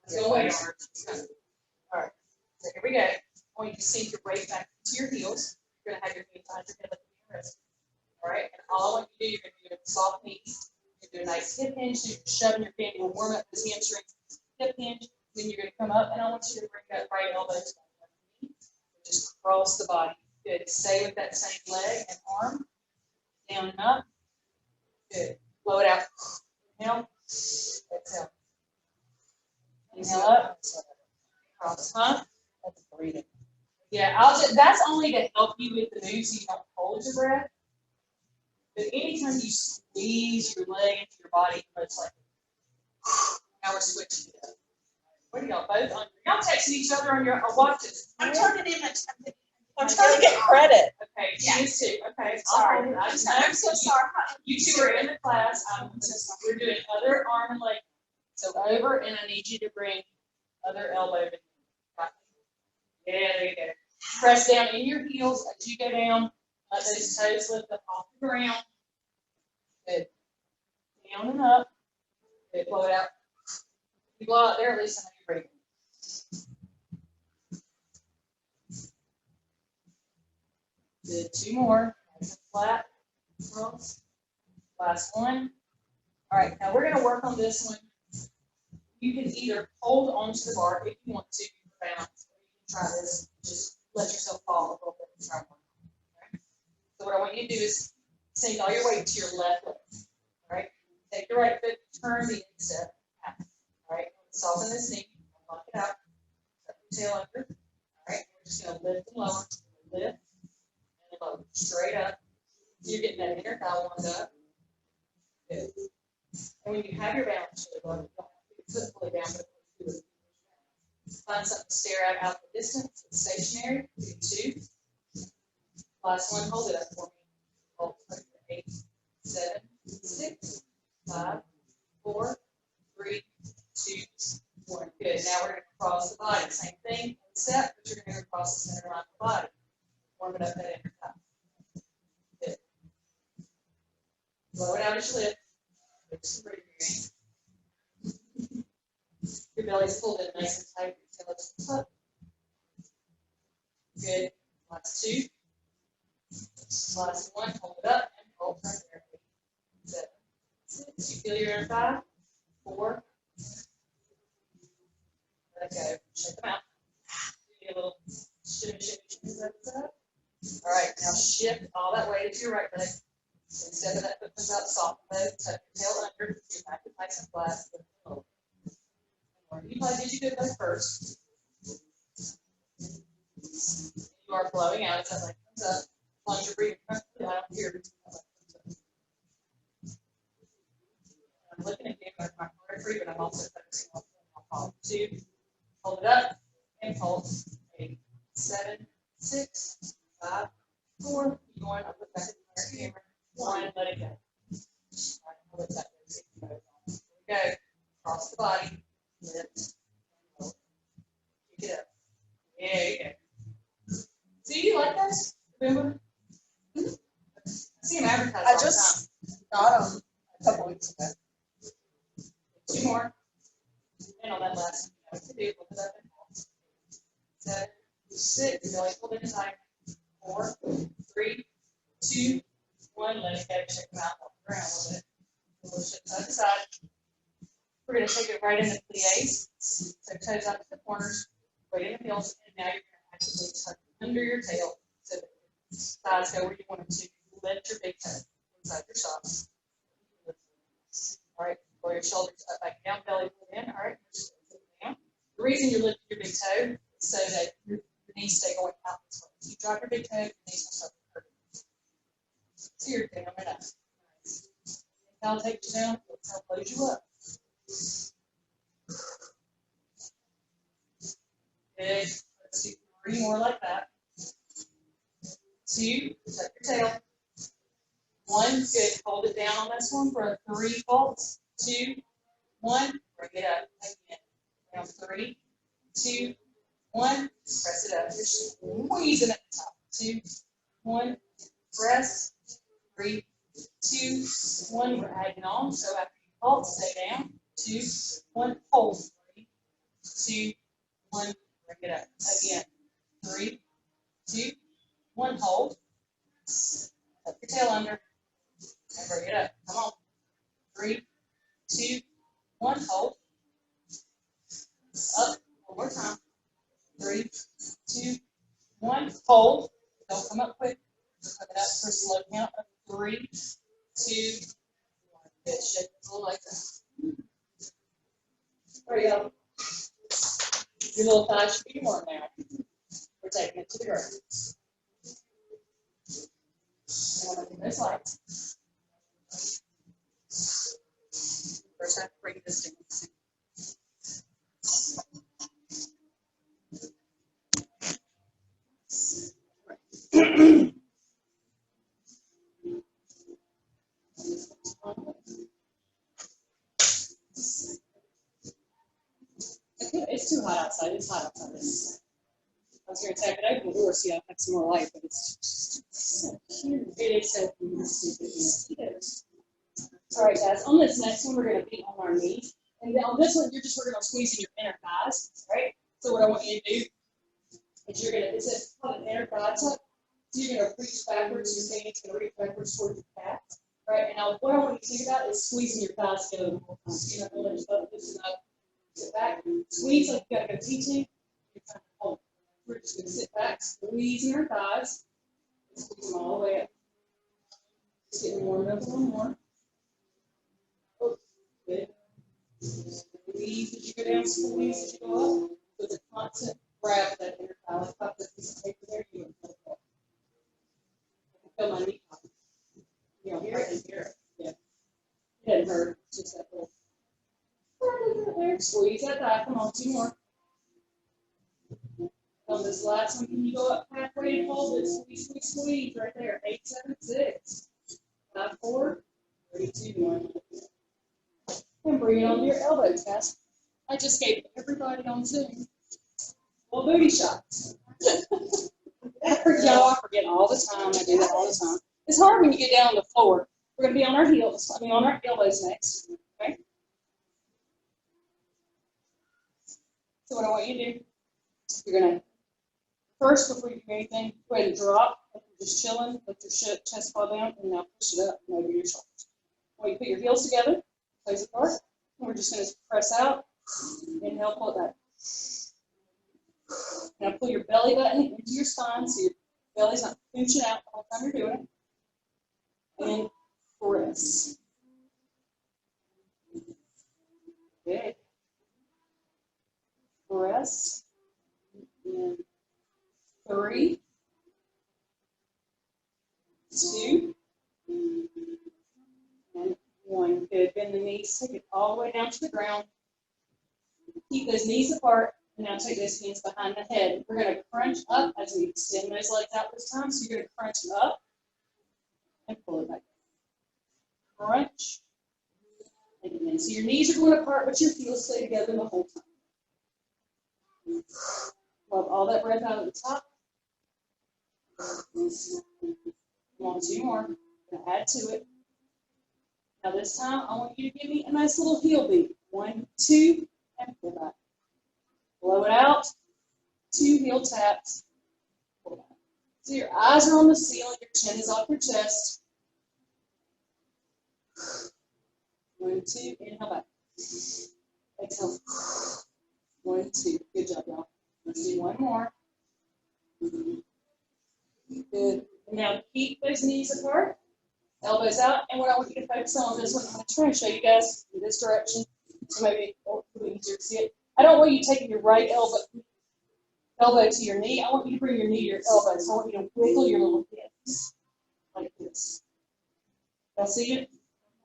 Still weight arms. All right. So here we go. I want you to sink your weight back into your heels. You're going to have your feet behind your head like your wrist. All right. And all I want you to do, you're going to do a soft knees. You're going to do a nice hip hinge. So you're shoving your fan. You'll warm up those hamstrings. Hip hinge. Then you're going to come up, and I want you to bring that right elbow down. Just cross the body. Good. Stay with that same leg and arm. Down and up. Good. Blow it out. Inhale. Exhale. Inhale up. Cross. Huh? That's breathing. Yeah, that's only to help you with the move so you don't hold your breath. But anytime you squeeze your leg into your body, it's like, now we're switching it up. What are y'all both on? Y'all texting each other on your watches. I'm turning in I'm trying to get credit. Okay, you too. Okay, Sorry. I'm so sorry. You two are in the class. We're doing other arm and leg. So over, and I need you to bring other elbow to yeah, there you go. Press down in your heels as you go down. Let those toes lift up off the ground. Good. Down and up. Good. Blow it out. You blow out there, at least I know you're breathing. Good. Two more. Nice and flat. Cross. Last one. All right. Now we're going to work on this one. You can either hold onto the bar if you want to for balance. Try this. Just let yourself fall a little bit and try one. Okay? So what I want you to do is sink all your weight to your left leg. All right. Take your right foot, turn the instep. All right. Soften this knee. Lock it out. Tuck your tail under. All right. We're just going to lift and lower. Lift and lower. Straight up. You're getting that inner thigh warmed up. Good. And when you have your balance, you don't have to put your foot fully down, but do it. Find something to stare at out the distance. It's stationary. Do two. Last one. Hold it up for me. Hold 8, 7, 6, 5, 4, 3, 2, 1. Good. Now we're going to cross the body. Same thing. Step, but you're going to cross the center line of the body. Warm it up that inner thigh. Good. Blow it out as you lift. Your belly's pulled in nice and tight. Your tail is up. Good. Last two. Last one. Hold it up and hold right there. 7, 6. You feel your inner thigh. 4. Let it go. Shake them out. Do a little shimmy, shimmy, shimmy. All right. Now shift all that weight to your right leg. Instead of that foot comes out soft, tuck your tail under. Your back is nice and flat. You probably did you good those first. You are blowing out as that leg comes up. As long as you're breathing comfortably out here. I'm looking at you like my heart free, but I'm also focusing on hold. 2. Hold it up and hold. 8, 7, 6, 5, 4. Keep going. I'll put back in the camera. 1 and let it go. All right, hold it that way. Here we go. Cross the body. Lift. Pick it up. There you go. See, you like those? Remember? I see them advertised all the time. I just got them a couple weeks ago. 2 more. And on that last one, you know what to do. Lift it up and hold. 7, 6. Belly pulled in tight. 4, 3, 2, 1. Let it go. Check them out off the ground a little bit. We'll shift side to side. We're going to take it right into plies. So toes out to the corners, weight in the heels, and now you're going to actually tuck under your tail so that thighs go where you want them to. Lift your big toe inside your socks. All right, pull your shoulders up, back down, belly pull in. All right, down. The reason you're lifting your big toe is so that your knees stay going out this way. So you drop your big toe, your knees will start curving. So you're down and up. Inhale takes you down, exhale blows you up. Good. Let's do 3 more like that. 2, tuck your tail. 1, good. Hold it down on this one for 3 volts. 2, 1, bring it up again. Down 3, 2, 1, press it up. You're squeezing at the top. 2, 1, press. 3, 2, 1. We're adding on. So after you halt, stay down. 2, 1, hold. 3, 2, 1, bring it up. Again, 3, 2, 1, hold. Tuck your tail under and bring it up. Come on. 3, 2, 1, hold. Up, one more time. 3, 2, 1, hold. Don't come up quick. Pick it up for a slow count of 3, 2, 1. Good. Shake it a little like that. There you go. Your little thighs should be warm now. We're taking it to the ground. Those lights. First, I have to bring this down. It's too hot outside. It's hot outside. I was going to tap it open the door so y'all have some more light, but it's just so cute. It is so cute. It is. All right, guys. On this next one, we're going to be on our knees. And then on this one, you're just working on squeezing your inner thighs, right? So what I want you to do is you're going to, it's called an inner thigh tuck. So you're going to reach backwards. Your stance going to reach backwards towards your calf, right? And now what I want you to think about is squeezing your thighs together the whole time. So you're not going to just loosen up, sit back, squeeze like you got to go teaching. You're trying to hold. We're just going to sit back, squeezing our thighs, and squeeze them all the way up. Just getting warmed up a little more. Oh, good. Squeeze as you go down, squeeze as you go up. With a constant grab that inner thigh. Like pop that piece of paper there, you don't feel it. I can feel my knee popping. You don't hear it and hear it. Yeah. It doesn't hurt. It's just that little. There. Squeeze that thigh. Come on, 2 more. On this last one, can you go up halfway and hold it? Squeeze, squeeze, squeeze right there. 8, 7, 6. 5, 4, 3, 2, 1. And bring it onto your elbows, guys. I just gave everybody on Zoom well booty shots. I forget all the time. I do that all the time. It's hard when you get down on the floor. We're going to be on our heels. I mean, on our elbows next. Okay. So what I want you to do, you're going to first, before you do anything, go ahead and drop. If you're just chilling, let your chest fall down, and now push it up and over your shoulders. When you put your heels together, place it apart, and we're just going to press out. Inhale, pull it back. Now pull your belly button into your spine so your belly's not pinching out the whole time you're doing it. And press. Good. Press. And 3, 2, and 1. Good. Bend the knees. Take it all the way down to the ground. Keep those knees apart. And now take those hands behind the head. We're going to crunch up as we extend those legs out this time. So you're going to crunch up and pull it back. Crunch. And then. So your knees are going apart, but your heels stay together the whole time. Love all that breath out at the top. Come on, 2 more. I'm going to add to it. Now this time, I want you to give me a nice little heel beat. 1, 2, and pull back. Blow it out. 2 heel taps. Pull back. So your eyes are on the ceiling. Your chin is off your chest. 1, 2. Inhale back. Exhale. 1, 2. Good job, y'all. Let's do 1 more. Good. And now keep those knees apart. Elbows out. And what I want you to focus on this one, I'm going to try and show you guys in this direction. So maybe it'll be easier to see it. I don't want you taking your right elbow to your knee. I want you to bring your knee to your elbow. So I want you to wiggle your little hips like this. Y'all see it?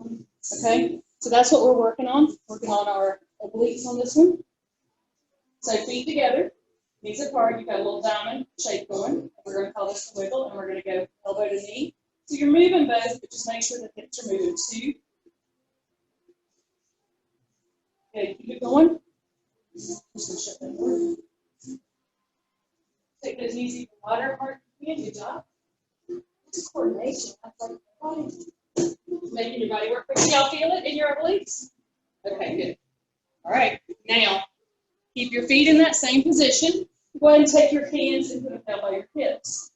Okay. So that's what we're working on. Working on our obliques on this one. So feet together, knees apart. You've got a little diamond shape going. And we're going to call this the wiggle. And we're going to go elbow to knee. So you're moving both, but just make sure the hips are moving too. Okay, keep it going. Just gonna shut that door. Take those knees even wider apart. Good job. It's coordination. That's like body. Making your body work. But can y'all feel it in your obliques? Okay, good. All right. Now, Keep your feet in that same position. Go ahead and take your hands and put them down by your hips.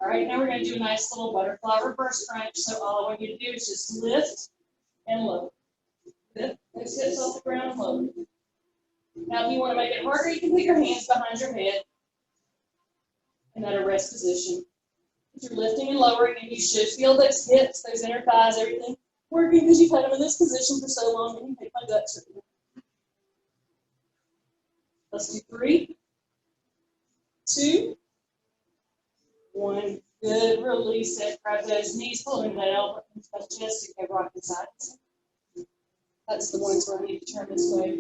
All right, now we're going to do a nice little butterfly reverse crunch. So all I want you to do is just lift and lower. Lift those hips off the ground and lower. Now, if you want to make it harder, you can put your hands behind your head in that rest position. As you're lifting and lowering, and you should feel those hips, those inner thighs, everything working because you've had them in this position for so long that you make my guts hurt. Let's do 3, 2, 1. Good. Release it. Grab those knees, pull in that elbow, into that chest, and go rocking side to side. That's the ones where I need to turn this way.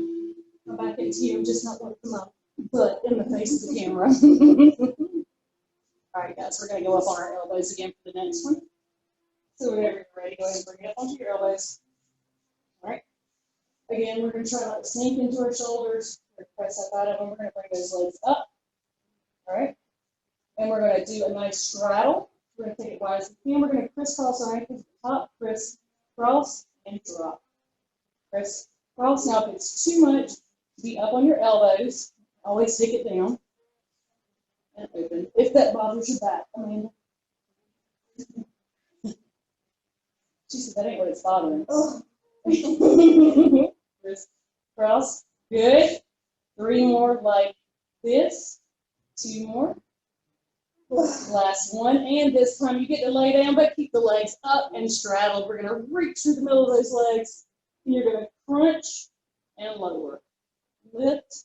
Come back into you, just not look them up, but in the face of the camera. All right, guys, we're going to go up on our elbows again for the next one. So whenever you're ready, go ahead and bring it up onto your elbows. All right. Again, we're going to try not to sink into our shoulders. We're going to press up out of them. We're going to bring those legs up. All right. And we're going to do a nice straddle. We're going to take it wide as we can. We're going to crisscross our ankles at the top, crisscross, and drop. Crisscross. Now, if it's too much, be up on your elbows. Always stick it down and open. If that bothers your back, Amanda. She said that ain't what it's bothering. Oh. Crisscross. Good. 3 more like this. 2 more. Last one. And this time you get to lay down, but keep the legs up and straddled. We're going to reach through the middle of those legs. And you're going to crunch and lower. Lift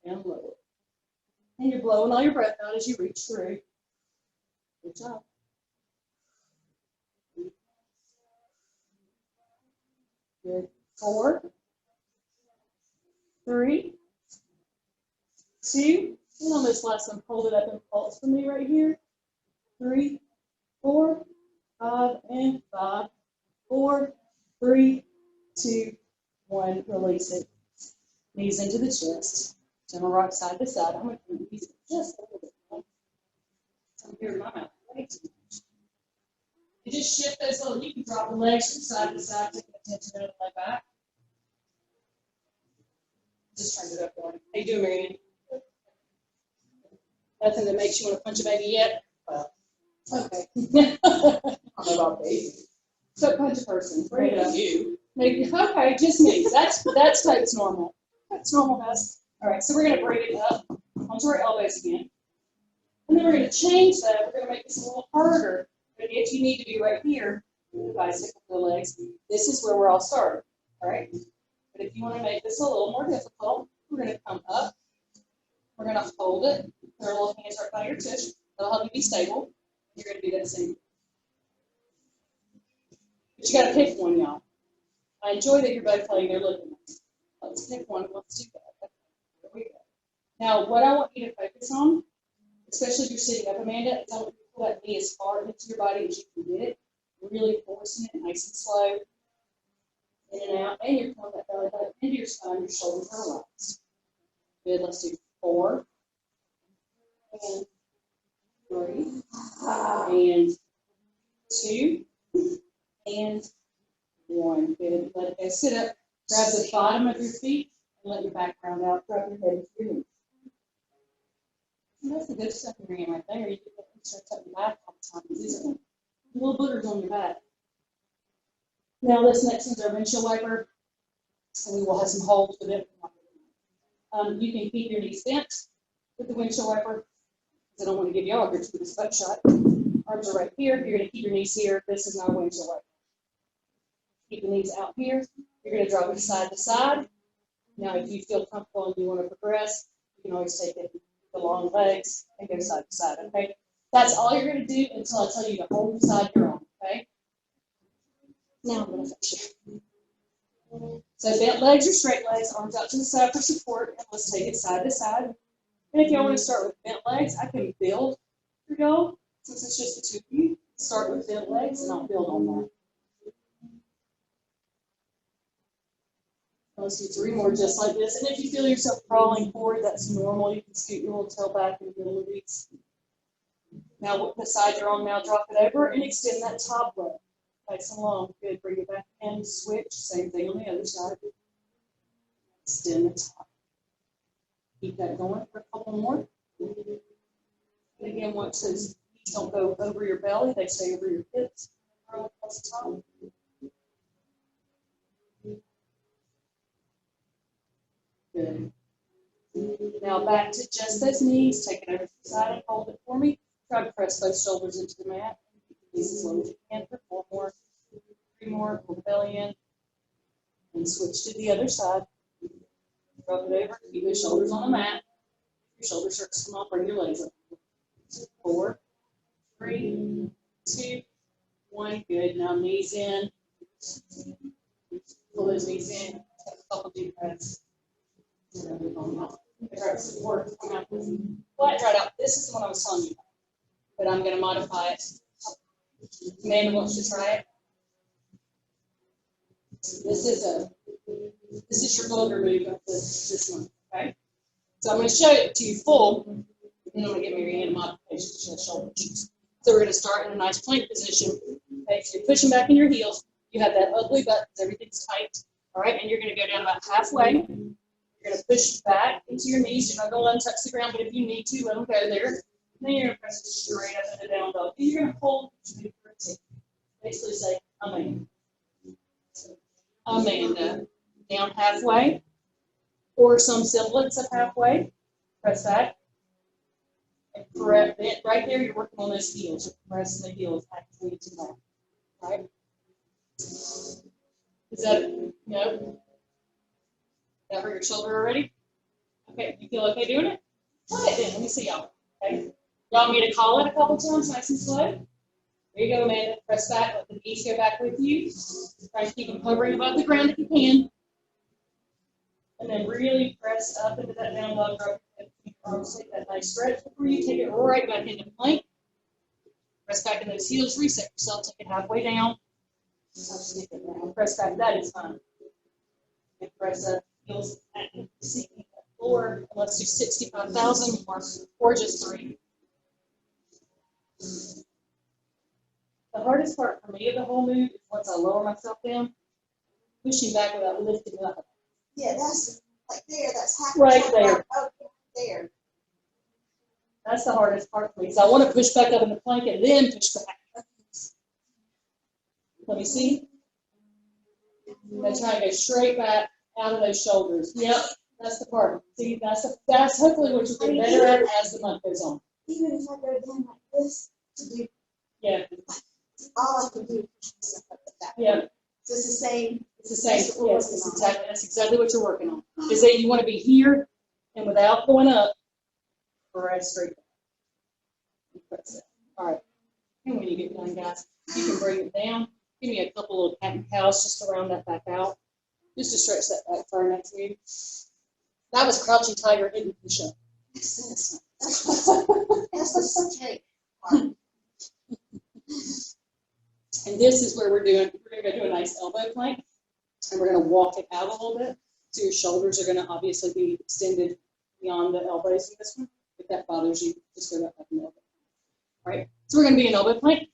and lower. And you're blowing all your breath out as you reach through. Good job. Good. 4, 3, 2, and on this last one, hold it up and pulse for me right here. 3, 4, 5, and 5, 4, 3, 2, 1. Release it. Knees into the chest. Gentle rock side to side. I'm going to put these just a little bit more. I'm here in my mouth. Way too much. You just shift those little, you can drop the legs from side to side, taking attention out of my back. Just turn it up going. How you doing, Marianne? Nothing that makes you want to punch a baby yet? Well, okay. I don't know about baby. So punch a person. Maybe you. Maybe, okay, just me. That's type's normal. That's normal, guys. All right, so we're going to bring it up onto our elbows again. And then we're going to change that. We're going to make this a little harder. But if you need to be right here, the bicycle, the legs, this is where we're all starting. All right? But if you want to make this a little more difficult, we're going to come up. We're going to hold it. Put our little hands right by your tush. That'll help you be stable. You're going to do that same. But you got to pick one, y'all. I enjoy that you're both playing there looking at us. Let's pick one. Let's do that. There we go. Now, what I want you to focus on, especially if you're sitting up, Amanda, is I want you to pull that knee as far into your body as you can get it. Really forcing it nice and slow. In and out. And you're pulling that belly button into your spine. Your shoulders are relaxed. Good. Let's do 4. And 3. And 2. And 1. Good. Let it go. Sit up. Grab the bottom of your feet and let your back round out. Drop your head into your knees. That's the good stuff in your hand right there. You get that stretch up your back all the time. These are little boogers on your back. Now this next one's our windshield wiper. And we will have some holds with it. You can keep your knees bent with the windshield wiper. Because I don't want to give y'all a gratuitous butt shot. Arms are right here. You're going to keep your knees here. This is not a windshield wiper. Keep the knees out here. You're going to drop it side to side. Now, if you feel comfortable and you want to progress, you can always take it the long legs and go side to side, okay? That's all you're going to do until I tell you to hold the side you're on, okay? Now I'm going to fix you. So bent legs or straight legs, arms out to the side for support, and let's take it side to side. And if y'all want to start with bent legs, I can build for y'all. Since it's just the two of you, start with bent legs and I'll build on that. Let's do 3 more just like this. And if you feel yourself crawling forward, that's normal. You can scoot your little tail back in the middle of these. Now, the side you're on now, drop it over and extend that top leg. Nice and long. Good. Bring it back and switch. Same thing on the other side. Extend the top. Keep that going for a couple more. And again, once those knees don't go over your belly, they stay over your hips. Across the top. Good. Now back to just those knees. Take it over to the side and hold it for me. Try to press those shoulders into the mat. Keep the knees as low as you can for 4 more, 3 more. Pull the belly in. And switch to the other side. Rub it over. Keep your shoulders on the mat. Your shoulders start to come up. Bring your legs up. 4, 3, 2, 1. Good. Now knees in. Pull those knees in. Take a couple deep breaths. Flat right out. This is the one I was telling you about, but I'm going to modify it. Amanda wants to try it. This is your longer move of this one. Okay. So I'm going to show it to you full, and then I'm going to give me your hand modification to the shoulder cheeks. So we're going to start in a nice plank position. Okay. So you're pushing back in your heels. You have that ugly butt because everything's tight. All right, and you're going to go down about halfway. You're going to push back into your knees. You're not going to touch the ground, but if you need to, let them go there. And then you're going to press it straight up into down dog. And you're going to hold for a tick. Basically say, Amanda. Amanda. Down halfway, or some semblance of halfway. Press back. And right there, you're working on those heels. You're pressing the heels actually to back. All right? Is that, no? That hurt your shoulder already? Okay, you feel okay doing it? Try it then. Let me see y'all. Okay. Y'all want me to call it a couple times, nice and slow? There you go, Amanda. Press back. Let the knees go back with you. Try to keep them hovering above the ground if you can. And then really press up into that down dog. Take that nice stretch before you take it right back into plank. Press back in those heels. Reset yourself. Take it halfway down. Press back. That is fine. And press up. Heels at the floor. Let's do 65,000 more, or just 3. The hardest part for me of the whole move is once I lower myself down, pushing back without lifting up. Yeah, that's like there. That's half. Right there. Okay, there. That's the hardest part for me because I want to push back up in the plank and then push back. Let me see. I'm going to try and go straight back out of those shoulders. Yep, that's the part. See, that's hopefully what you'll get better at as the month goes on. Even if I go down like this to do, Yeah. all I can do is push myself up like that. Yeah. So it's the same. It's the same. Yes, that's exactly what you're working on. Is that you want to be here and without going up, right straight back. All right. And when you get done, guys, you can bring it down. Give me a couple of cat and cows just to round that back out. Just to stretch that back far next to you. That was crouching tiger hidden push-up. That's the straight part. And this is where we're going to do a nice elbow plank. And we're going to walk it out a little bit. So your shoulders are going to obviously be extended beyond the elbows in this one. If that bothers you, just go back up and elbow. All right. So we're going to be an elbow plank.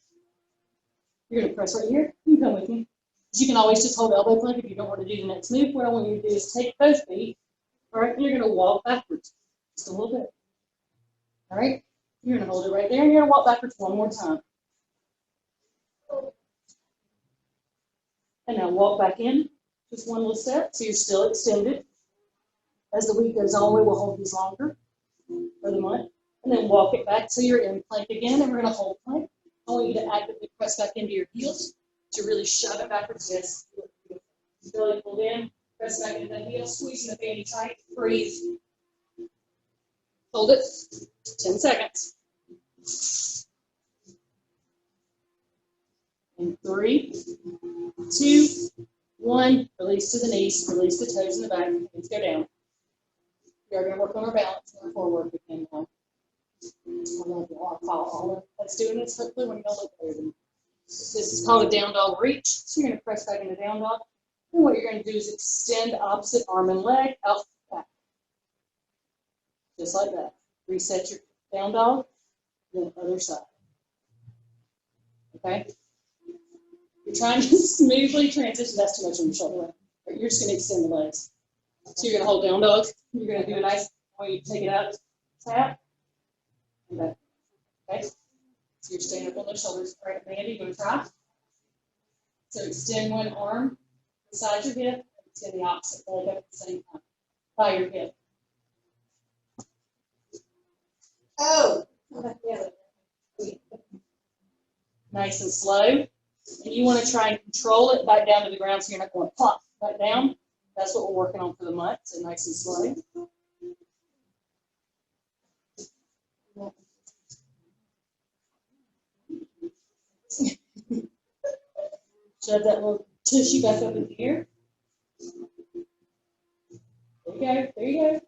You're going to press right here. You can come with me. You can always just hold elbow plank if you don't want to do the next move. What I want you to do is take both feet. All right. And you're going to walk backwards just a little bit. All right. You're going to hold it right there. And you're going to walk backwards one more time. And now walk back in. Just one little step. So you're still extended. As the week goes on, we will hold these longer for the month. And then walk it back so you're in plank again. And we're going to hold plank. I want you to actively press back into your heels to really shove it backwards. Yes. Belly pulled in. Press back into the heel. Squeezing the fanny tight. Breathe. Hold it. 10 seconds. And 3, 2, 1. Release to the knees. Release the toes in the back. Let's go down. We are going to work on our balance and our forward again now. Let's do this hopefully when you don't look over. This is called a down dog reach. So you're going to press back into down dog. And what you're going to do is extend opposite arm and leg out back. Just like that. Reset your down dog. Then other side. Okay? You're trying to smoothly transition. That's too much on your shoulder. But you're just going to extend the legs. So you're going to hold down dog. You're going to do a nice want you to take it out, tap, and back. Okay? So you're standing up on those shoulders. All right, Mandy, you want to try? So extend one arm beside your hip, and extend the opposite leg up at the same time by your hip. Oh. Nice and slow. And you want to try and control it back down to the ground so you're not going plop back down. That's what we're working on for the mutt, so nice and slow. Shove that little tissue back up in here. There you go, there you go.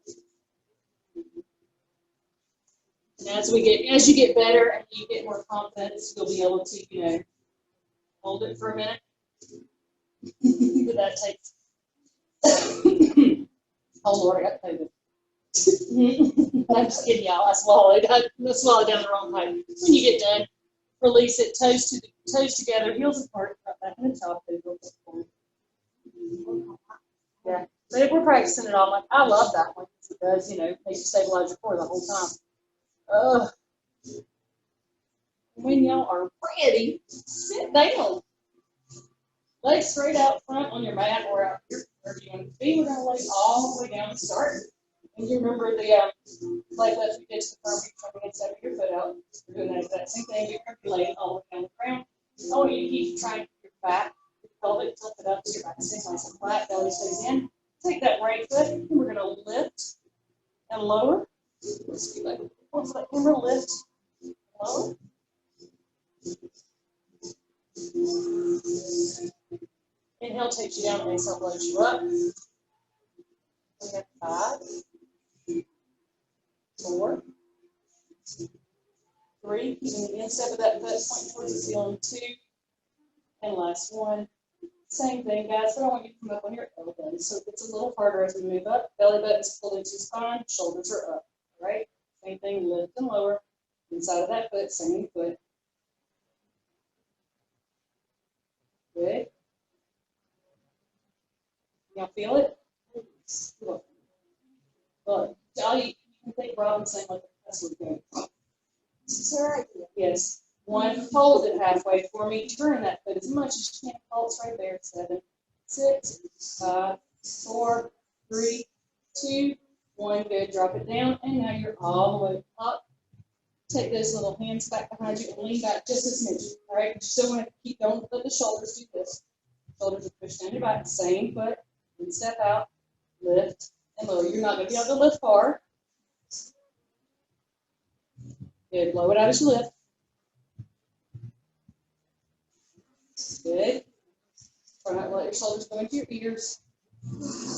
And as you get better and you get more confidence, you'll be able to, you know, hold it for a minute. But that takes. Oh Lord, I got COVID. I'm just kidding, y'all. I swallowed down the wrong pipe. When you get done, release it, toes together, heels apart, drop back in the top. Yeah, but we're practicing it all. Like, I love that one because it does, you know, make you stabilize your core the whole time. When y'all are ready, sit down. Legs straight out front on your mat or out here, wherever you want to be. We're going to lay all the way down and start. And you remember the leg lift we did to the front, you're trying to step your foot out. We're doing that exact same thing. You're going to be laying all the way down the ground. I want you to keep trying to keep your back, your pelvic, tilt it up so your back stays nice and flat, belly stays in. Take that right foot, and we're going to lift and lower. Let's do that. Let's let him lift and lower. Inhale takes you down, exhale blows you up. We have 5, 4, 3, keeping the instep of that foot pointing towards the ceiling, 2, and last one. Same thing, guys, but I want you to come up on your elbows. So it gets a little harder as we move up. Belly button's pulled into spine, shoulders are up. All right? Same thing, lift and lower. Inside of that foot, same foot. Good. Y'all feel it? Look. Look. You can think Robinson like that's what we're doing. Yes. 1, hold it halfway for me. Turn that foot as much as you can. Pulse right there. 7, 6, 5, 4, 3, 2, 1. Good. Drop it down. And now you're all the way up. Take those little hands back behind you and lean back just as much. All right. You still want to keep, don't let the shoulders do this. Shoulders are pushed down your back. Same foot. And step out. Lift and lower. You're not going to be able to lift far. Good. Blow it out as you lift. Good. Try not to let your shoulders go into your ears.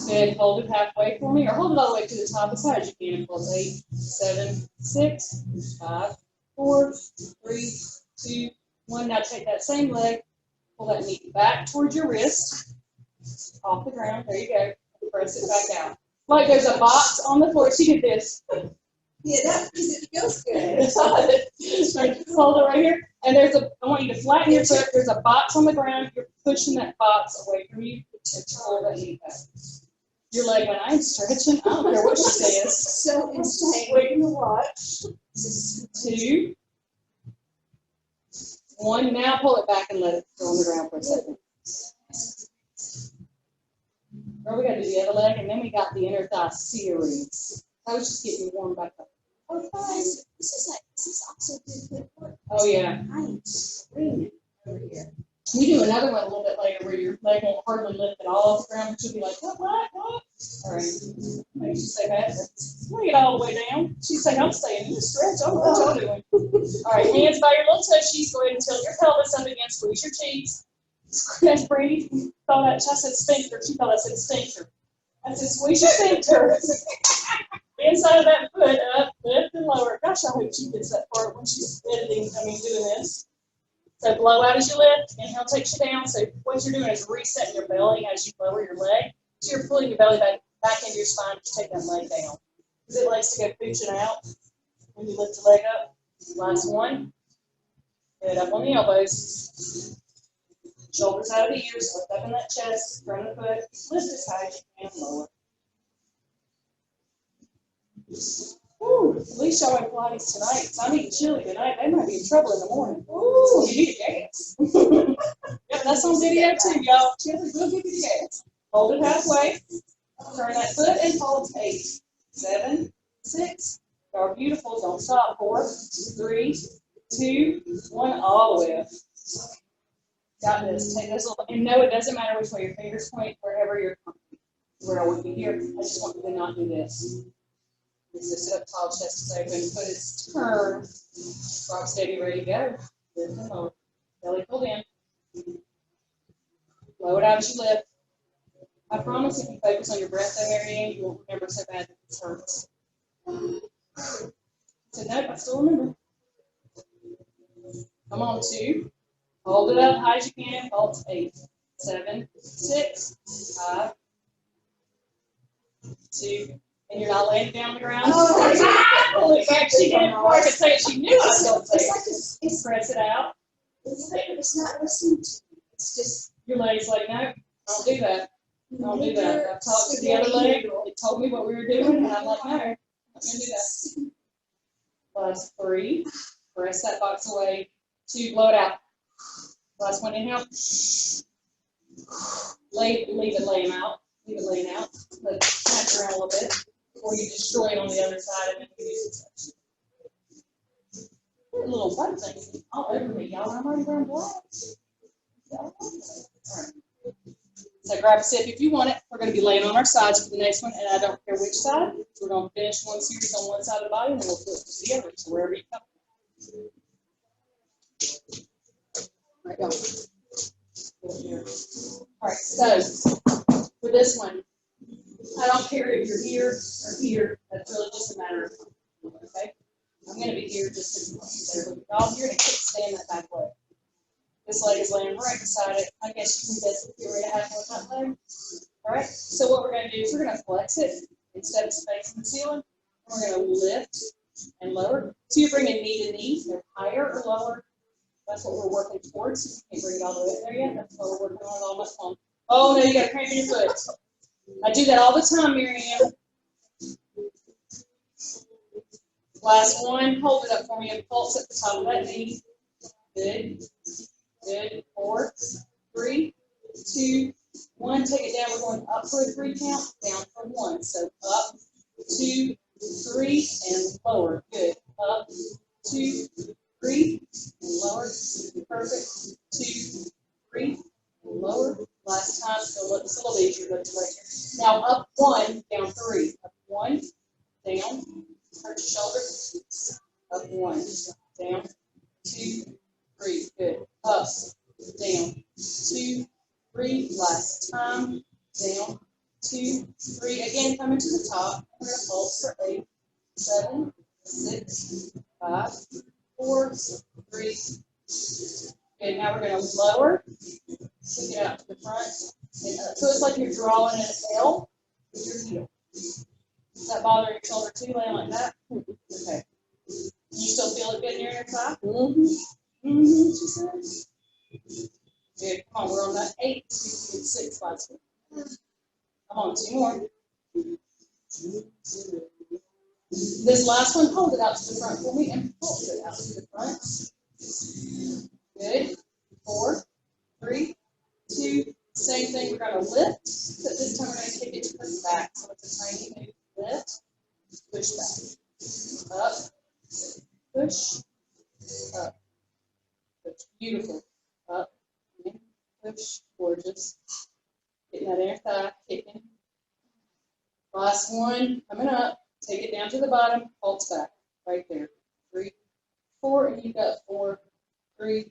Good. Hold it halfway for me, or hold it all the way to the top as high as you can. Close 8, 7, 6, 5, 4, 3, 2, 1. Now take that same leg, pull that knee back towards your wrist, off the ground. There you go. Press it back out. Like there's a box on the floor. She did this. Yeah, that because it feels good. Hold it right here. And I want you to flatten your foot. There's a box on the ground. You're pushing that box away from you to pull that knee back. Your leg, when I'm stretching, I don't care what she says. So insane. Waiting to watch. 2, 1. Now pull it back and let it go on the ground for a second. Now we got to do the other leg, and then we got the inner thigh series. I was just getting warmed back up. Oh, guys, this is also good work. Oh, yeah. I am screaming over here. We do another one a little bit later where your leg won't hardly lift at all off the ground, but you'll be like, what? All right. Maybe she say that. Bring it all the way down. She's saying, I'm staying in the stretch. I don't know what y'all doing. All right, hands by your little tushies. Go ahead and tilt your pelvis up again. Squeeze your cheeks. That's Brandy. I said sphincter. She thought I said sphincter. I said, squeeze your sphincter. Inside of that foot, up, lift and lower. Gosh, I hope she gets that part when she's doing this. So blow out as you lift. Inhale takes you down. So what you're doing is resetting your belly as you lower your leg. So you're pulling your belly back into your spine. Just take that leg down. Because it likes to go pooching out when you lift the leg up. Last one. Good. Up on the elbows. Shoulders out of the ears. Lift up in that chest. Front of the foot. Lift as high as you can and lower. Woo, at least y'all went Pilates tonight, 'cause I'm eating chili tonight. They might be in trouble in the morning. Ooh, you need a gas. Yep, that's on video too, y'all. Chili will give you gas. Hold it halfway. Turn that foot and hold 8, 7, 6. Y'all are beautiful. Don't stop. 4, 3, 2, 1. All the way up. Got this. Take this little, and no, it doesn't matter which way your fingers point, wherever you're comfortable. Where I would be here. I just want you to not do this. This is sit up tall, chest is open, foot is turned. Rock steady, ready to go. Lift and lower. Belly pulled in. Blow it out as you lift. I promise if you focus on your breath though, Marianne, you won't remember so bad that this hurts. So nope, I still remember. Come on, 2. Hold it up high as you can. Hold 8, 7, 6, 5, 2. And you're not laying down on the ground. Oh, in fact, she did before I could say it. She knew I was going to say it. It's like it's Press it out. not listening to me. It's just. Your leg's like, no, don't do that. Don't do that. I've talked to the other leg. It told me what we were doing, and I'm like, no, I'm not going to do that. Last 3. Press that box away. 2. Blow it out. Last one. Inhale. Leave it laying out. Leave it laying out. Let it snap around a little bit before you destroy it on the other side and then use it. Little white things all over me, y'all. I'm already wearing black. All right. So grab a sip if you want it. We're going to be laying on our sides for the next one, and I don't care which side. We're going to finish one series on one side of the body, and then we'll flip to the other. So wherever you come. All right, go. All right, so for this one, I don't care if you're here or here. That's really just a matter of time. Okay? I'm going to be here just as there. Y'all, you're going to kickstand that back leg. This leg is laying right beside it. I guess you can guess if you're ready to have one that leg. All right. So what we're going to do is we're going to flex it instead of facing the ceiling. We're going to lift and lower. So you're bringing knee to knee, either higher or lower. That's what we're working towards. You can't bring it all the way up there yet. That's what we're working on all much long. Oh no, you got to crank in your foot. I do that all the time, Marianne. Last one. Hold it up for me and pulse at the top of that knee. Good. Good. 4, 3, 2, 1. Take it down. We're going up for a 3 count, down for 1. So up, 2, 3, and lower. Good. Up, 2, 3, and lower. Perfect. 2, 3, and lower. Last time. So it's a little easier. Lift right here. Now up 1, down 3. Up 1, down. Hurt your shoulder. Up 1, down. 2, 3. Good. Up, down. 2, 3. Last time. Down. 2, 3. Again, coming to the top. We're going to hold for 8, 7, 6, 5, 4, 3. Good. Now we're going to lower. Take it out to the front. And up. So it's like you're drawing an L with your heel. Does that bother your shoulder too, laying like that? Okay. You still feel it good in your inner thigh? Mm-hmm. She says. Good. Come on, we're on that 8. 6 last one. Come on, 2 more. This last one, hold it out to the front for me and pull it out to the front. Good. 4, 3, 2. Same thing. We're going to lift, but this time we're going to kick it to the back. So it's a tiny move. Lift, push back. Up, push, up. Push. Beautiful. Up, push. Gorgeous. Getting that inner thigh, kicking. Last one, coming up. Take it down to the bottom, pulse back. Right there. 3, 4, and you got 4, 3,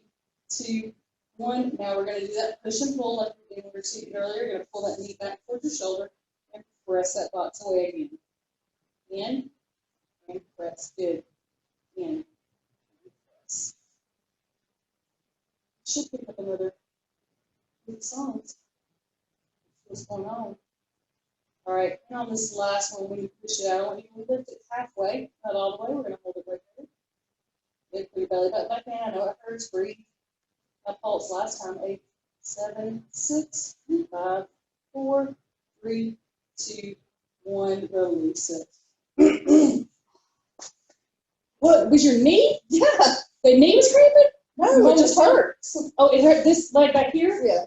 2, 1. Now we're going to do that push and pull like we were seeing earlier. You're going to pull that knee back towards your shoulder and press that box away again. In and press. Good. In and press. Should pick up another good songs. What's going on? All right, and on this last one, when you push it out, I want you to lift it halfway, not all the way. We're going to hold it right there. Good. Put your belly button back in. I know it hurts. Breathe. That pulse last time. 8, 7, 6, 5, 4, 3, 2, 1. Release it. What, was your knee? Yeah. The knee was cramping? No, it just hurts. Oh, it hurt this leg back here? Yeah.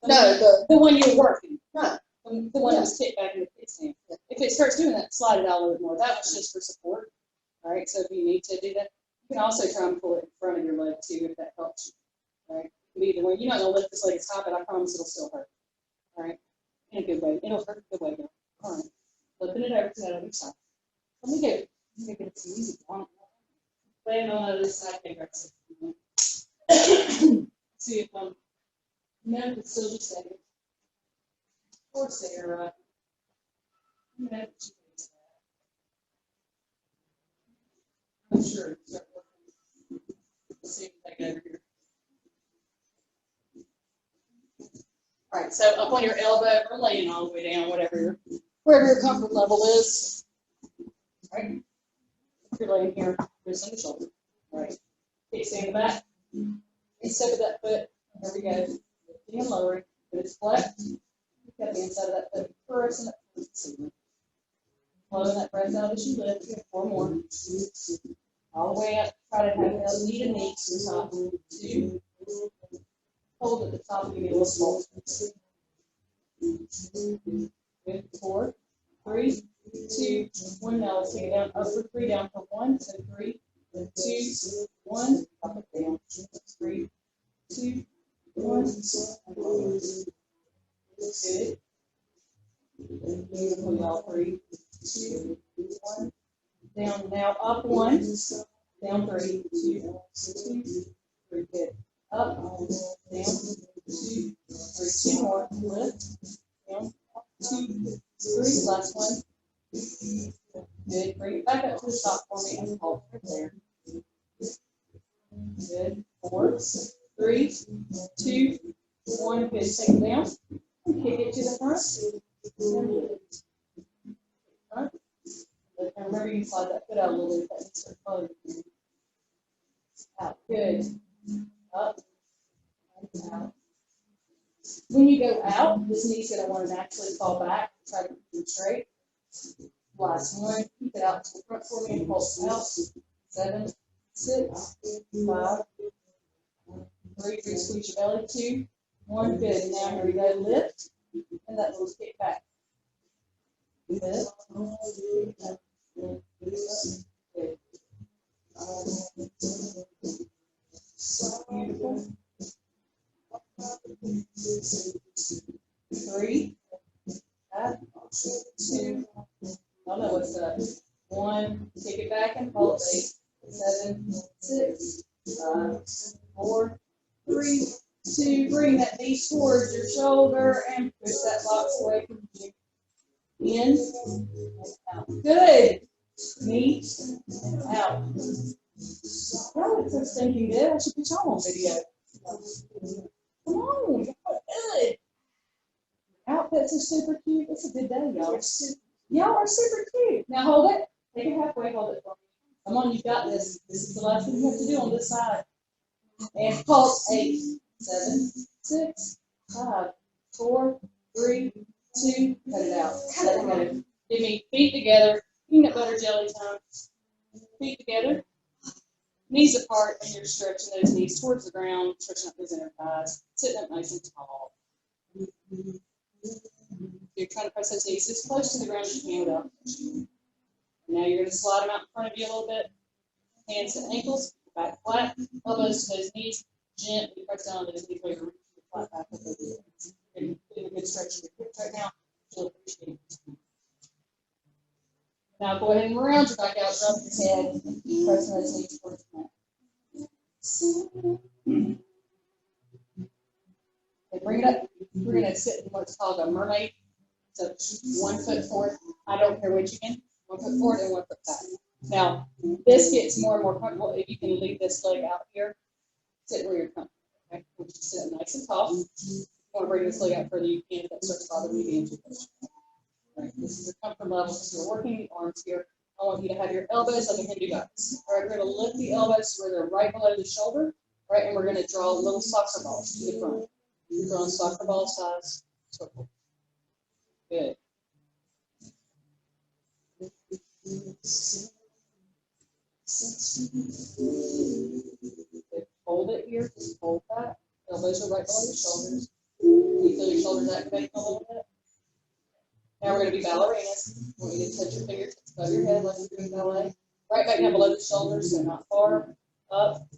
No, The one you were working. No. The one that was kicked back in the kickstand. If it starts doing that, slide it out a little bit more. That was just for support. All right, so if you need to do that, you can also try and pull it in front of your leg too, if that helps you. All right, either way, you're not gonna lift this leg as high, but I promise it'll still hurt. All right, in a good way. It'll hurt a good way though. All right, flipping it over to that other side. Let me get it some easy. Laying on the other side, take our see if no, it's still just steady. Poor Sarah. No, I'm sure. Start working. Let's see if I get over here. All right, so up on your elbow or laying all the way down, wherever your comfort level is. All right. If you're laying here, wrist on the shoulder. All right. Kickstand in the back. And step of that foot. There we go. Lifting and lowering. But it's flat. Got the inside of that foot. Pressing that foot to the ceiling. Blowing that breath out as you lift. You have 4 more. All the way up. Try to have a knee to knee to the top. 2. Hold at the top of your middle small. 4, 3, 2, 1. Now let's take it down. Up for 3, down for 1. So 3, 2, 1. Up it down. 3, 2, 1. Good. Beautiful, y'all. 3, 2, 1. Down now. Up 1. Down 3, 2, 3. Good. Up, down, 2, 3. 2 more. Lift. Down. 2, 3. Last one. Good. Bring it back up to the top for me and hold right there. Good. 4, 3, 2, 1. Good. Take it down. Kick it to the front. And lift. Front. And remember, you can slide that foot out a little bit. That needs to flow. Out. Good. Up. And out. When you go out, this knee's going to want to naturally fall back. Try to keep it straight. Last one. Keep it out to the front for me and pulse out. 7, 6, 5, 3. Squeeze your belly. 2, 1. Good. Now here we go. Lift. And that little kick back. Lift. Good. 3, 2. I know what's up. 1. Take it back and hold. 8, 7, 6, 5, 4, 3, 2. Bring that knee towards your shoulder and push that box away from you. In and out. Good. Knee out. Oh, it's so stinking good. I should put y'all on video. Come on, y'all good. Outfits are super cute. It's a good day, y'all. Y'all are super cute. Now hold it. Take it halfway. Hold it for me. Come on, you got this. This is the last thing you have to do on this side. And pulse. 8, 7, 6, 5, 4, 3, 2. Cut it out. Let it go. Give me feet together. Peanut butter jelly time. Feet together. Knees apart, and you're stretching those knees towards the ground, stretching up those inner thighs, sitting up nice and tall. You're trying to press those knees as close to the ground as you can without pushing. Now you're going to slide them out in front of you a little bit. Hands to ankles, back flat, elbows to those knees, gently press down on those knees while you're reaching the flat back of those knees. You're getting a good stretch in your hips right now. You'll appreciate it. Now go ahead and round your back out, drop your head, and keep pressing those knees towards the mat. Okay, bring it up. We're going to sit in what's called a mermaid. So 1 foot forward. I don't care which you can. 1 foot forward and 1 foot back. Now, this gets more and more comfortable if you can leave this leg out here. Sit where you're comfortable. Okay? We'll just sit nice and tall. If you want to bring this leg out further, you can. If that starts bothering you, being too close. Right, this is a comfort level. So we're working the arms here. I want you to have your elbows like a Hindu goddess. All right, we're going to lift the elbows so they're right below the shoulder. Right, and we're going to draw little soccer balls to the front. You're drawing soccer ball size circle. Good. Hold it here, just hold that. Elbows are right below your shoulders. You feel your shoulders activating a little bit. Now we're going to be ballerinas. I want you to touch your fingertips above your head like you're doing ballet. Right back down below the shoulders, so not far up,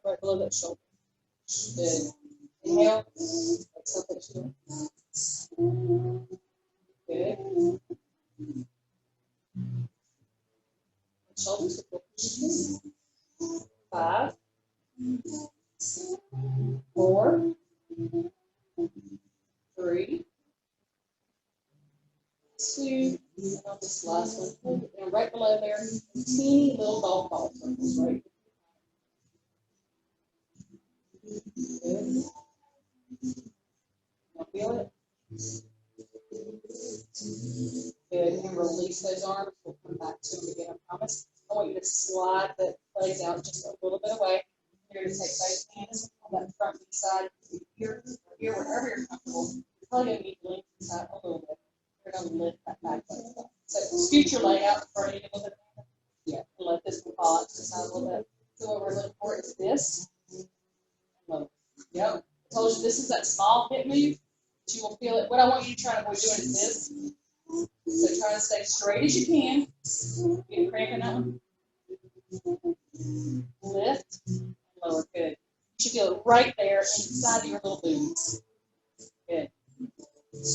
right below that shoulder. Good. Inhale. Exhale, touch your good. Shoulders. 5, 4, 3, 2, and on this last one, hold it down right below there, teeny little golf ball circles, right? Good. Now feel it. Good, and release those arms. We'll come back to them again, I promise. I want you to slide the legs out just a little bit away. You're going to take both hands on that front knee side, here, or here, wherever you're comfortable. You're probably going to need to lengthen the side a little bit. You're going to lift that back leg up. So scoot your leg out in front of you a little bit. Yeah, and let this one fall out to the side a little bit. So what we're looking for is this. Yep. I told you this is that small hip move. But you will feel it. What I want you to try to avoid doing is this. So try to stay straight as you can. Get cramping up. Lift. Lower. Good. You should feel it right there inside of your little boots. Good.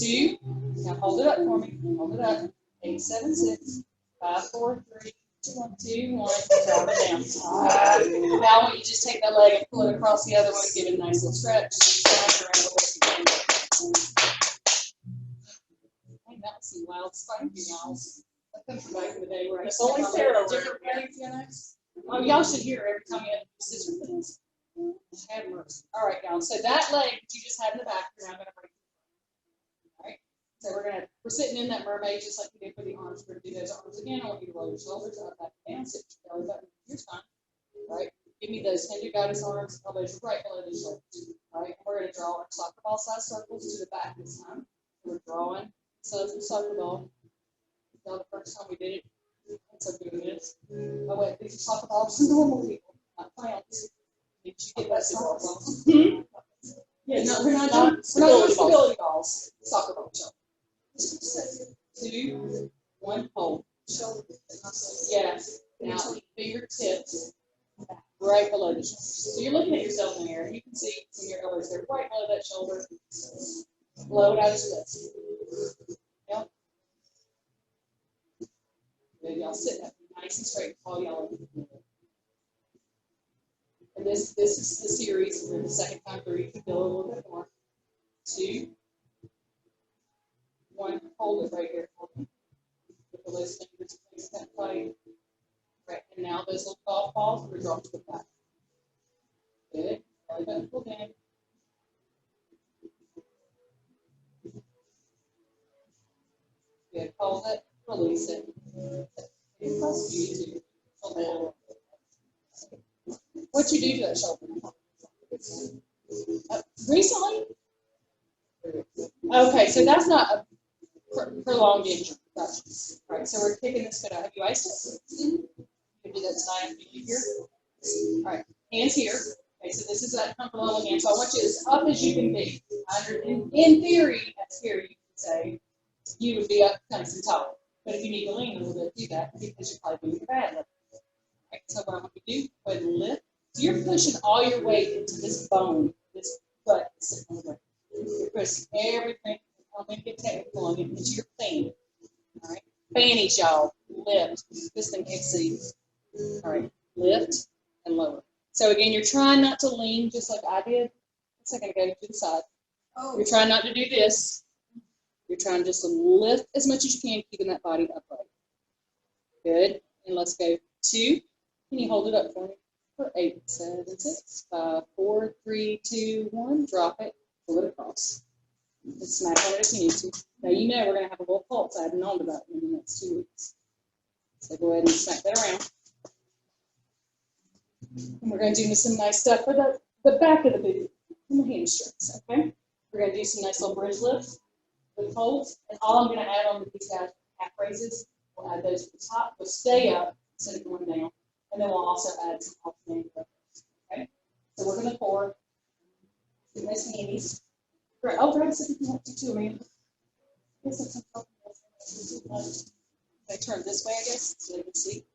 2. Now hold it up for me. Hold it up. 8, 7, 6, 5, 4, 3, 2, 1, 2, 1. Drop it down. Now I want you to just take that leg and pull it across the other one. Give it a nice little stretch. Stretch around the best you can. That was some wild spiky y'alls. That comes from back in the day where I used to Only have Sarah different things, you know. Oh, y'all should hear every time you have scissor things. Have mercy. All right, y'all. So that leg that you just had in the back, you're now going to bring. All right. So we're sitting in that mermaid just like we did for the arms. We're going to do those arms again. I want you to roll your shoulders up, back, down, sit your belly button. Your spine. All right. Give me those Hindu goddess arms. Elbows right below the shoulders. All right. And we're going to draw our soccer ball size circles to the back this time. We're drawing. So it's a soccer ball. Now the first time we did it, so doing this. Oh wait, these are soccer balls for normal people, not clowns. Did you get that soccer ball? Yeah, no, we're not doing stability balls. Soccer ball. 2, 1, hold. Yes. Now fingertips right below the shoulders. So you're looking at yourself in the mirror. You can see some of your elbows there, right below that shoulder. Blow it out as this. Yep. Good, y'all sit up nice and straight, tall yellow. And this is the series. We're in the second time through. You can feel a little bit more. 2, 1. Hold it right here. With those fingers place that plate. Right, and now those little golf balls, we're dropping to the back. Good. Belly button pull down. Good. Hold it. Release it. What you do to that shoulder? Recently? Okay, so that's not a prolonged injury. Gotcha. All right, so we're kicking this foot out. Have you iced it? You can do that tonight. You here? All right, hands here. Okay, so this is that comfortable level hand. So I want you as up as you can be. In theory, that's here you can say you would be up kind of some top. But if you need to lean a little bit, do that because you're probably moving badly. Right, so what I want you to do, go ahead and lift. So you're pushing all your weight into this bone, this butt that's sitting on the ground. You're pushing everything. I'm going to get technical on it into your fan. All right, fannies, y'all. Lift. This thing can't see. All right, lift and lower. So again, you're trying not to lean just like I did. It's not going to go to the side. Oh. You're trying not to do this. You're trying just to lift as much as you can, keeping that body upright. Good. And let's go 2. Can you hold it up for me? For 8, 7, 6, 5, 4, 3, 2, 1. Drop it. Pull it across. And smack on it if you need to. Now you know we're going to have a little pulse adding on to that in the next 2 weeks. So go ahead and smack that around. And we're going to do some nice stuff for the back of the boot and the hamstrings. Okay. We're going to do some nice little bridge lifts. With holds, and all I'm going to add on to these guys calf raises, we'll add those to the top. They'll stay up instead of going down. And then we'll also add some alternating breath. Okay? So we're gonna pour. Do nice handies. Great. Oh, grab some if you want to too, man. I turn this way, I guess, so they can see.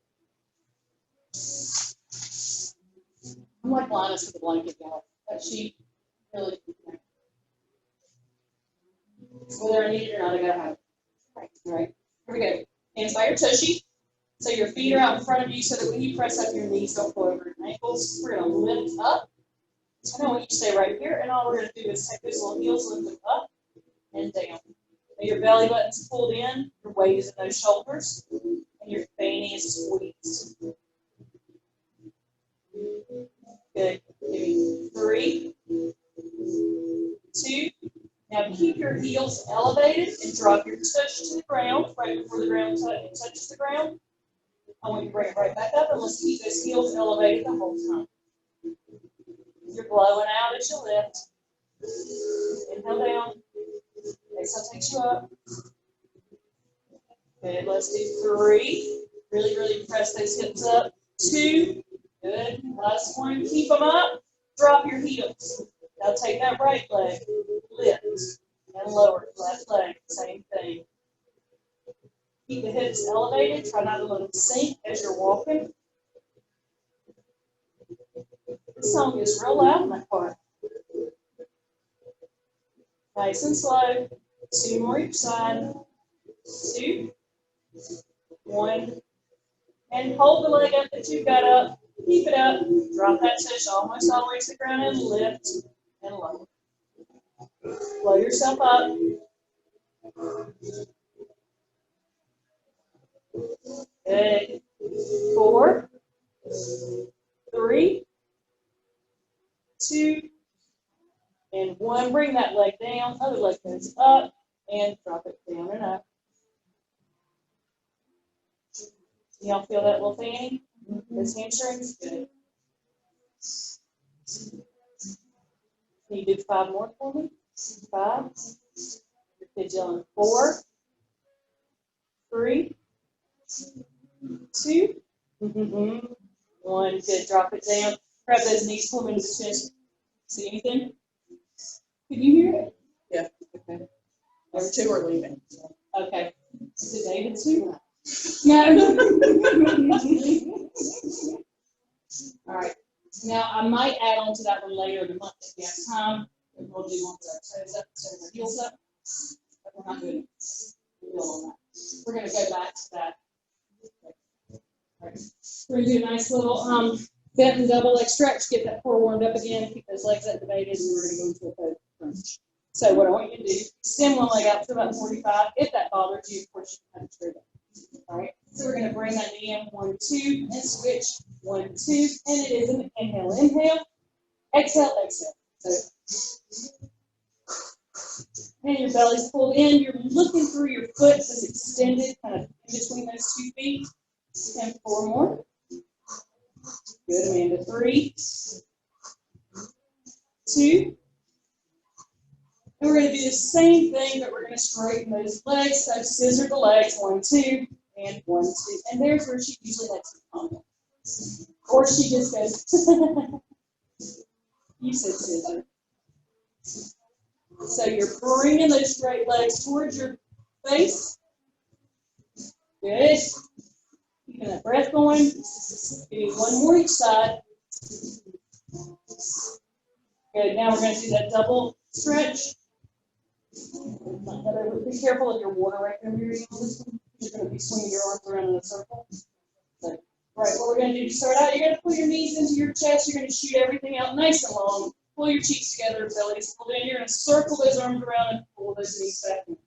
I'm like Linus with the blanket, y'all. That sheet really. Whether I need it or not, I gotta have it. All right. Here we go. Hands by your tushy. So your feet are out in front of you so that when you press up, your knees don't go over your ankles. We're gonna lift up. And I want you to stay right here, and all we're gonna do is take those little heels, lift them up and down. Now your belly button's pulled in, your weight is in those shoulders, and your fanny is squeezed. Good. Give me 3, 2. Now keep your heels elevated and drop your tush to the ground right before the ground touches the ground. I want you to bring it right back up, and let's keep those heels elevated the whole time. You're blowing out as you lift. Inhale down. Exhale takes you up. Good. Let's do 3. Really, really press those hips up. 2. Good. Last one. Keep them up. Drop your heels. Now take that right leg. Lift and lower. Left leg. Same thing. Keep the hips elevated. Try not to let them sink as you're walking. This song is real loud in that part. Nice and slow. 2 more each side. 2, 1. And hold the leg up that you've got up. Keep it up. Drop that tush almost all the way to the ground and lift and lower. Blow yourself up. Good. 4, 3, 2, and 1. Bring that leg down. Other leg goes up and drop it down and up. Y'all feel that little fanny? Those hamstrings? Good. Can you do 5 more for me? 5. Your kid's yelling. 4, 3, 2, 1. Good. Drop it down. Grab those knees, pull them into the chest. See anything? Can you hear it? Yeah. Okay. Number 2 are leaving. Okay. Is it David too? No. All right. Now, I might add on to that one later in the month if we have time. We'll do one with our toes up instead of our heels up. But we're not going to build on that. We're going to go back to that. All right. We're going to do a nice little bent and double leg stretch. Get that core warmed up again. Keep those legs activated, and we're going to go into a toe crunch. So what I want you to do, extend one leg out to about 45. If that bothers you, of course, you can have it straight up. All right. So we're going to bring that knee in, 1, 2, and switch. 1, 2, and it is an inhale, inhale, exhale, exhale. So, and your belly's pulled in. You're looking through your foot as extended, kind of in between those 2 feet. And 4 more. Good, Amanda. 3, 2. And we're going to do the same thing, but we're going to straighten those legs. So scissor the legs, 1, 2, and 1, 2. And there's where she usually likes to comment. Or she just goes, you said scissor. So you're bringing those straight legs towards your face. Good. Keeping that breath going. Do 1 more each side. Good. Now we're going to do that double stretch. Be careful of your water right over here. You're going to be swinging your arms around in a circle. So, right, what we're going to do to start out, you're going to pull your knees into your chest. You're going to shoot everything out nice and long. Pull your cheeks together, belly's pulled in. You're going to circle those arms around and pull those knees back in.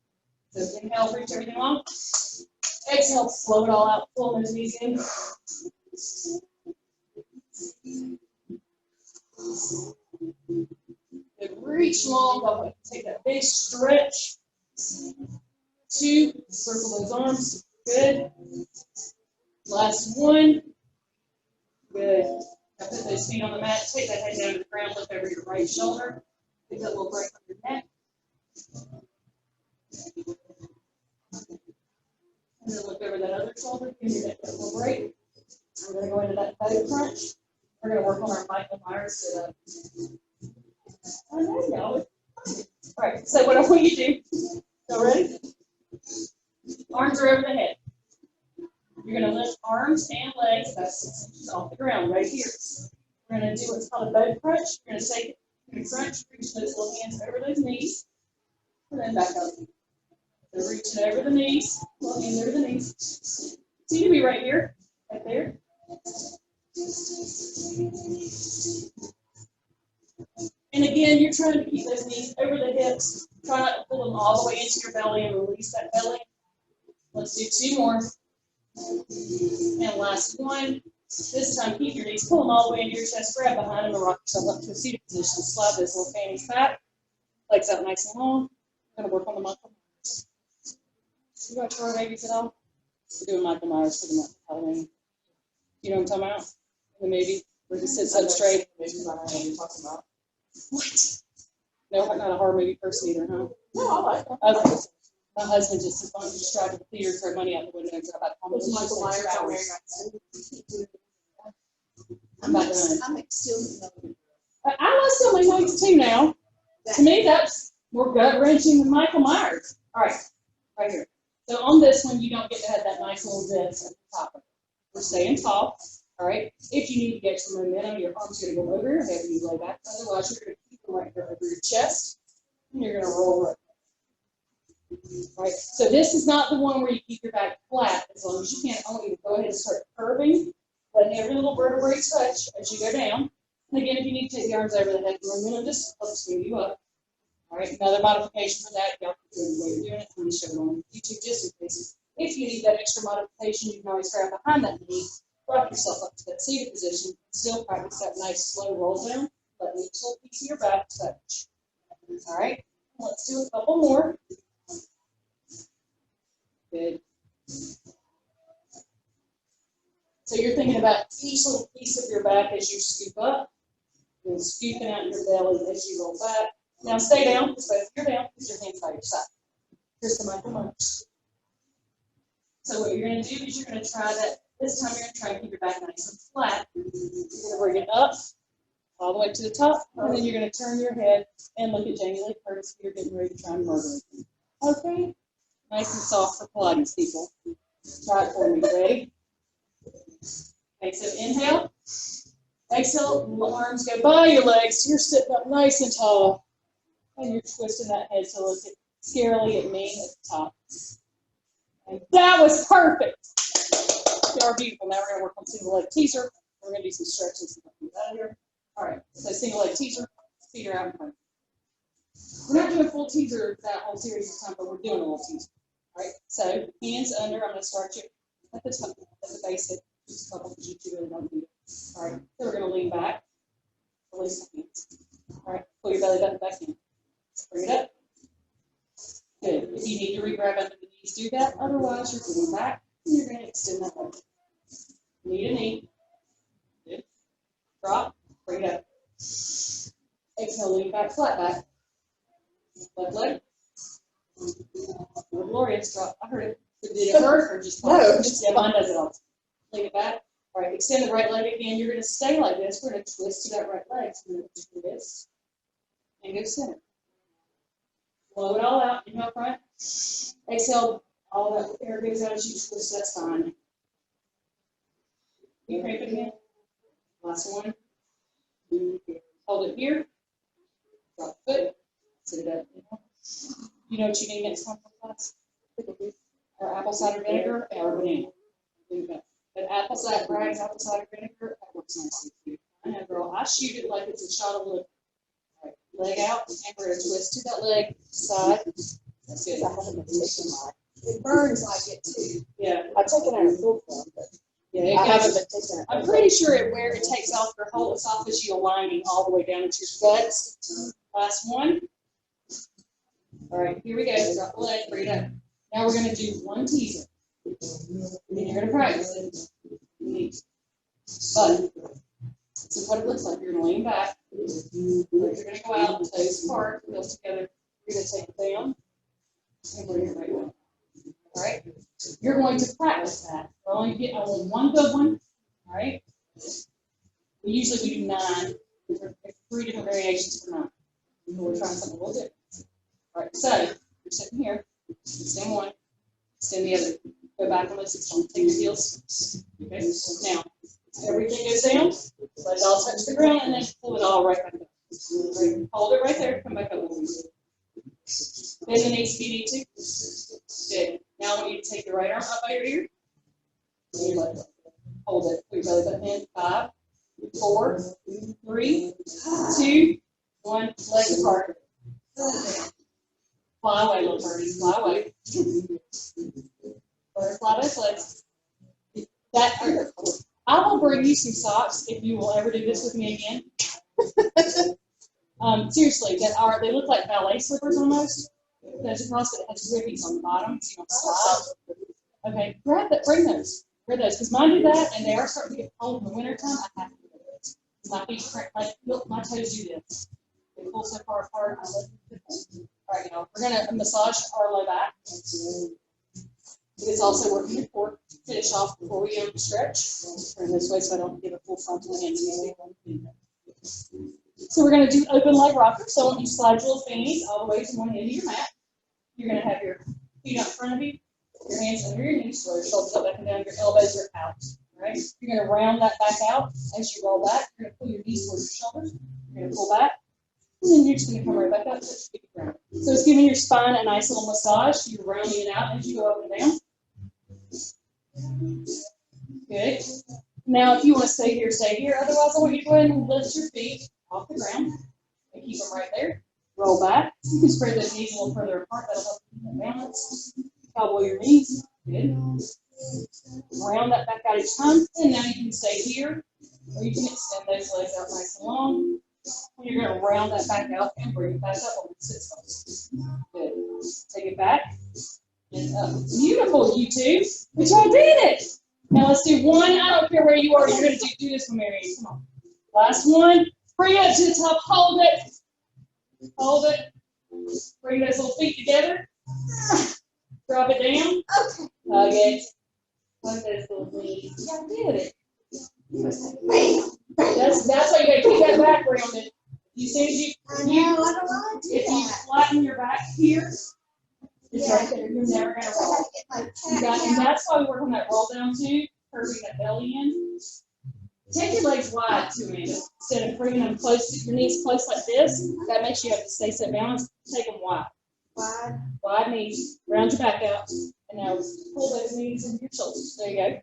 So inhale, reach everything long. Exhale, slow it all out. Pull those knees in. Good. Reach long. I want to take that big stretch. 2, circle those arms. Good. Last 1. Good. Now put those feet on the mat. Take that head down to the ground. Look over your right shoulder. Take that little break on your neck. And then look over that other shoulder. Give your neck that little break. I'm gonna go into that belly crunch. We're gonna work on our Michael Myers sit-up. I know y'all. All right, so what I want you to do, y'all ready? Arms are over the head. You're gonna lift arms and legs about 6 inches off the ground right here. We're gonna do what's called a boat crunch. You're gonna take it, you're gonna crunch, reach those little hands over those knees, and then back up. So reaching over the knees, little hands over the knees. So you can be right here, right there. And again, you're trying to keep those knees over the hips. Try not to pull them all the way into your belly and release that belly. Let's do 2 more. And last one. This time, keep your knees, pull them all the way into your chest, grab behind them, and rock yourself up to a seated position. Slide those little fannies back, legs out nice and long. We're going to work on the Michael Myers. You got your babies at all? We're doing Michael Myers for the month of Halloween. You know what I'm talking about? The movie where he sits up straight. Maybe I know what you're talking about. What? No, I'm not a horror movie person either, huh? No, I like it. Okay. My husband just as fun to just drive to the theater, throw money out the window, and drive back home. Was Michael Myers on there? I'm still. I love still my movies too now. To me, that's more gut wrenching than Michael Myers. All right, right here. So on this one, you don't get to have that nice little dip at the top of it. We're staying tall. All right. If you need to get some momentum, your arms are going to go over your head when you lay back. Otherwise, you're going to keep them right here over your chest, and you're going to roll right. All right. So this is not the one where you keep your back flat as long as you can. I want you to go ahead and start curving, letting every little vertebrae touch as you go down. And again, if you need to take the arms over the head for a minute, just helps move you up. All right. Another modification for that, y'all can do the way you're doing it. Let me show it on YouTube just in case. If you need that extra modification, you can always grab behind that knee. Rock yourself up to that seated position. Still practice that nice slow roll down. Let each little piece of your back touch. All right. Let's do a couple more. Good. So you're thinking about each little piece of your back as you scoop up, and scooping out your belly as you roll back. Now stay down. Just both you're down. Put your hands by your side. Here's the Michael Myers. So what you're going to do is you're going to try that. This time you're going to try to keep your back nice and flat. You're going to bring it up all the way to the top, and then you're going to turn your head and look at Jamie Lee Curtis. You're getting ready to try and murder him. Okay? Nice and soft for Pilates people. Try it for me. Ready? Okay, so inhale. Exhale, arms go by your legs. You're sitting up nice and tall. And you're twisting that head to look scarily at me at the top. And that was perfect. You are beautiful. Now we're going to work on single leg teaser. We're going to do some stretches to get out of here. All right, so single leg teaser, feet are out in front. We're not doing full teaser that whole series this time, but we're doing a little teaser. All right, so hands under. I'm going to start you at the top, at the basic, just a couple because you two really don't need it. All right, so we're going to lean back, release the hands. All right, pull your belly button back in. Bring it up. Good. If you need to re-grab under the knees, do that. Otherwise, you're going back and you're going to extend that leg. Knee to knee. Good. Drop. Bring it up. Exhale, lean back, flat back. Left leg. Glorious. Drop. I heard it. Did it hurt or just? No. Yeah, mine does it all. Lean it back. All right. Extend the right leg again. You're going to stay like this. We're going to twist to that right leg. So we're going to do this and go center. Blow it all out. Inhale front. Exhale. All that air goes out as you twist that spine. You crank it again. Last one. Hold it here. Drop the foot. Sit it up. You know what you need next time for class? Or apple cider vinegar or banana. But apple cider vinegar, that works nicely for you. I know, girl. I shoot it like it's a shot of liquor. All right. Leg out, and we're going to twist to that leg side. That's good. I haven't been taking mine. It burns like it too. Yeah. I've taken it in a full form, but Yeah, I haven't been taking it. I'm pretty sure where it takes off your whole esophageal lining all the way down into your guts. Last one. All right, here we go. Drop the leg, bring it up. Now we're going to do one teaser. And then you're going to practice it. But, so what it looks like, you're going to lean back. You're going to go out, toes apart, heels together. You're going to take it down and bring it right up. All right? You're going to practice that. We're only getting only one good one. All right. We usually do 9. There's 3 different variations for 9. We're trying something a little different. All right, so you're sitting here, extend one, extend the other. Go back on this, extend, take your heels. Okay, now, everything goes down, let it all touch the ground, and then pull it all right back up. Right, hold it right there, come back up. Bend the knees if you need to. Good. Now I want you to take your right arm up by your ear. And your left arm. Hold it, put your belly button in. 5, 4, 3, 2, 1. Legs apart. Fly away, little birdies, fly away. Butterfly those legs. I will bring you some socks if you will ever do this with me again. Seriously, they look like ballet slippers almost. Those across it has ribbies on the bottom, so you don't slide. Okay, bring those. Wear those, because mine do that, and they are starting to get cold in the wintertime. I have to wear those. My feet crack, my toes do this. They pull so far apart. I love them. All right, y'all. We're gonna massage our low back. It's also working your core. Finish off before we stretch. Turn this way so I don't give a full frontal hand. So we're gonna do open leg rocker. So I want you to slide your little fannies all the way to one end of your mat. You're gonna have your feet out in front of you, your hands under your knees, so your shoulders up and down, your elbows are out. All right. You're gonna round that back out as you roll back. You're gonna pull your knees towards your shoulders. You're gonna pull back. And then you're just going to come right back up. So it's giving your spine a nice little massage. You're rounding it out as you go up and down. Good. Now, if you want to stay here, stay here. Otherwise, I want you to go ahead and lift your feet off the ground and keep them right there. Roll back. You can spread those knees a little further apart. That'll help you keep that balance. Cowboy your knees. Good. Round that back out each time. And now you can stay here, or you can extend those legs out nice and long. You're going to round that back out and bring it back up on the sit bones. Good. Take it back and up. Beautiful, you two. But y'all did it. Now let's do one. I don't care where you are. You're going to do this one, Mary. Come on. Last one. Bring it up to the top. Hold it. Hold it. Bring those little feet together. Drop it down. Hug it. Hug those little knees. Y'all did it. That's why you gotta keep that back rounded. You see, if you flatten your back here, it's right there. You're never gonna roll. And that's why we work on that roll down too, curving that belly in. Take your legs wide too, Amanda. Instead of bringing them close, your knees close like this, that makes you have to stay so balanced. Take them wide. Wide knees. Round your back out, and now pull those knees into your shoulders. There you go.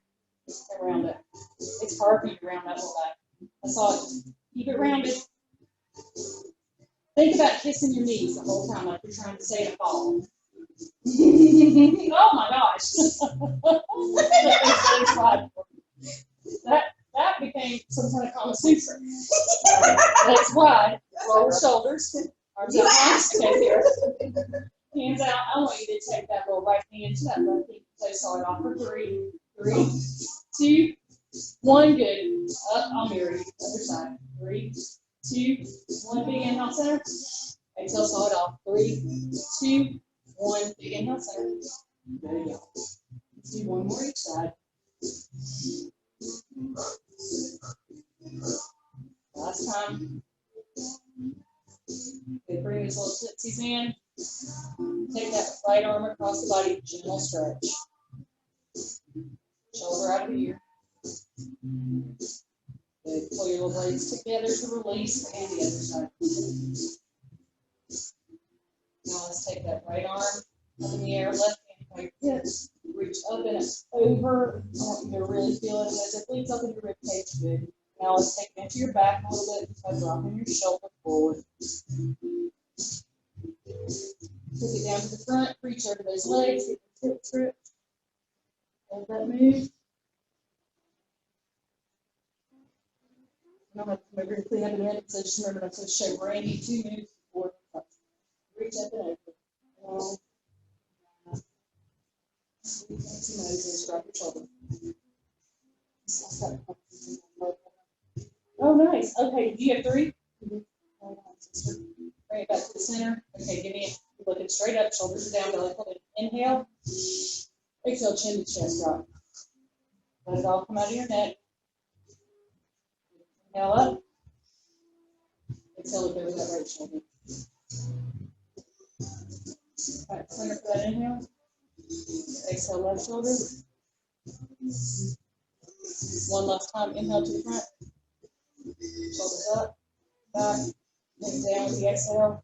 And round it. It's hard for you to round that whole back. I saw it. Keep it rounded. Think about kissing your knees the whole time like you're trying to stay in a fall. Oh my gosh. That became some kind of Kama Sutra. Legs wide, roll your shoulders, arms out, okay, here. Hands out. I want you to take that little right hand to that left knee. So solid off for 3, 2, 1. Good. Up. I'll mirror you. Other side. 3, 2, 1. Big inhale center. Exhale solid off. 3, 2, 1. Big inhale center. There you go. Let's do one more each side. Last time. Okay, bring these little tootsies in. Take that right arm across the body, gentle stretch. Shoulder out of the ear. Good. Pull your little legs together to release, and the other side. Now let's take that right arm up in the air, left hand by your hips. Reach up and over. I want you to really feel it as it leads up in your rib cage. Good. Now let's take it into your back a little bit by dropping your shoulder forward. Take it down to the front, reach over those legs, get your hip tripped. Hold that move. I don't have to remember to clean up in a minute, so just remember I'm supposed to show Brandy 2 moves before reach up and over. Drop your shoulder. Oh, nice. Okay, do you have 3? Bring it back to the center. Okay, give me it. Looking straight up, shoulders are down, belly pulled in. Inhale. Exhale, chin to chest drop. Let it all come out of your neck. Inhale up. Exhale, look over that right shoulder. All right, center for that inhale. Exhale, left shoulder. One last time, inhale to the front. Shoulders up, back, and down with the exhale.